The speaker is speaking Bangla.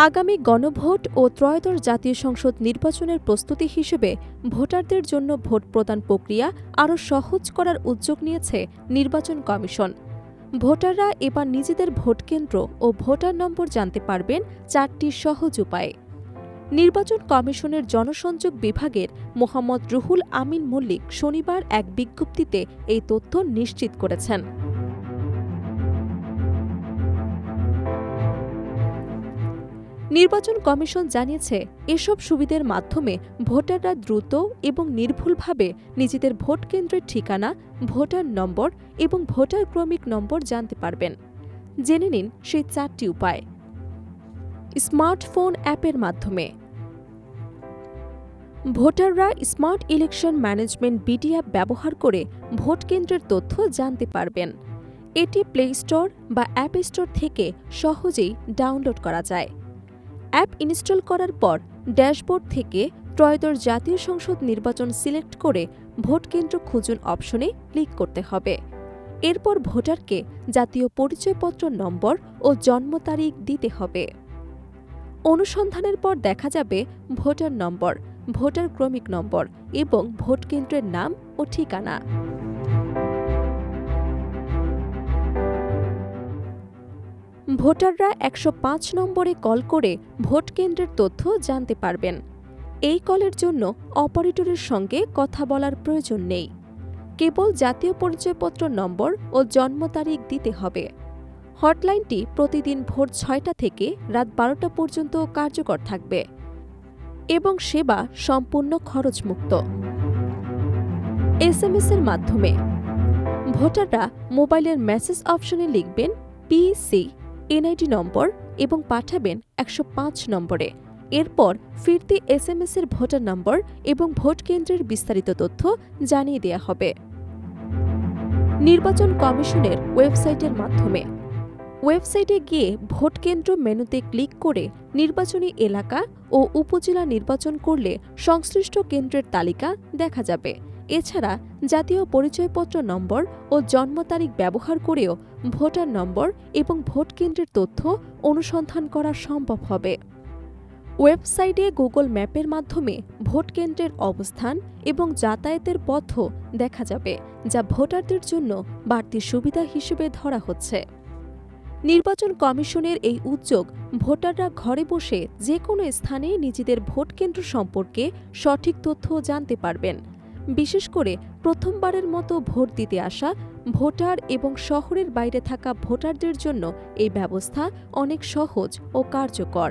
আগামী গণভোট ও ত্রয়োদশ জাতীয় সংসদ নির্বাচনের প্রস্তুতি হিসেবে ভোটারদের জন্য ভোট প্রদান প্রক্রিয়া আরও সহজ করার উদ্যোগ নিয়েছে নির্বাচন কমিশন। ভোটাররা এবার নিজেদের ভোটকেন্দ্র ও ভোটার নম্বর জানতে পারবেন 4টি সহজ উপায়ে। নির্বাচন কমিশনের জনসংযোগ বিভাগের মোহাম্মদ রুহুল আমিন মল্লিক শনিবার এক বিজ্ঞপ্তিতে এই তথ্য নিশ্চিত করেছেন। নির্বাচন কমিশন জানিয়েছে, এসব সুবিধার মাধ্যমে ভোটাররা দ্রুত এবং নির্ভুলভাবে নিজেদের ভোট কেন্দ্রের ঠিকানা, ভোটার নম্বর এবং ভোটার ক্রমিক নম্বর জানতে পারবেন। জেনে নিন সেই 4টি উপায়। স্মার্টফোন অ্যাপের মাধ্যমে ভোটাররা smart election management BD app ব্যবহার করে ভোট কেন্দ্রের তথ্য জানতে পারবেন। এটি প্লে স্টোর বা অ্যাপ স্টোর থেকে সহজেই ডাউনলোড করা যায়। অ্যাপ ইনস্টল করার পর ড্যাশবোর্ড থেকে ত্রয়োদশ জাতীয় সংসদ নির্বাচন সিলেক্ট করে ভোট কেন্দ্র খুঁজুন অপশনে ক্লিক করতে হবে। এরপর ভোটারকে জাতীয় পরিচয়পত্র নম্বর ও জন্ম তারিখ দিতে হবে। অনুসন্ধানের পর দেখা যাবে ভোটার নম্বর, ভোটার ক্রমিক নম্বর এবং ভোট কেন্দ্রের নাম ও ঠিকানা। ভোটাররা 105 নম্বরে কল করে ভোট কেন্দ্রের তথ্য জানতে পারবেন। এই কলের জন্য অপারেটরের সঙ্গে কথা বলার প্রয়োজন নেই। কেবল জাতীয় পরিচয়পত্র নম্বর ও জন্ম তারিখ দিতে হবে। হটলাইনটি প্রতিদিন ভোর 6টা থেকে রাত 12টা পর্যন্ত কার্যকর থাকবে এবং সেবা সম্পূর্ণ খরচমুক্ত। এসএমএস এর মাধ্যমে ভোটাররা মোবাইলের মেসেজ অপশনে লিখবেন পিসি, এনআইডি নম্বর এবং পাঠাবেন 105 নম্বরে। এরপর ফিরতি এসএমএস এর ভোটার নম্বর এবং ভোট কেন্দ্রের বিস্তারিত তথ্য জানিয়ে দেওয়া হবে। নির্বাচন কমিশনের ওয়েবসাইটের মাধ্যমে ওয়েবসাইটে গিয়ে ভোট কেন্দ্র মেনুতে ক্লিক করে নির্বাচনী এলাকা ও উপজেলা নির্বাচন করলে সংশ্লিষ্ট কেন্দ্রের তালিকা দেখা যাবে। এছাড়া জাতীয় পরিচয়পত্র নম্বর ও জন্ম তারিখ ব্যবহার করেও ভোটার নম্বর এবং ভোট কেন্দ্রের তথ্য অনুসন্ধান করা সম্ভব হবে। ওয়েবসাইটে গুগল ম্যাপের মাধ্যমে ভোট কেন্দ্রের অবস্থান এবং যাতায়াতের পথও দেখা যাবে, যা ভোটারদের জন্য বাড়তি সুবিধা হিসেবে ধরা হচ্ছে। নির্বাচন কমিশনের এই উদ্যোগ ভোটাররা ঘরে বসে যে কোনো স্থানে নিজেদের ভোট কেন্দ্র সম্পর্কে সঠিক তথ্য জানতে পারবেন। বিশেষ করে প্রথমবারের মতো ভোট দিতে আসা ভোটার এবং শহরের বাইরে থাকা ভোটারদের জন্য এই ব্যবস্থা অনেক সহজ ও কার্যকর।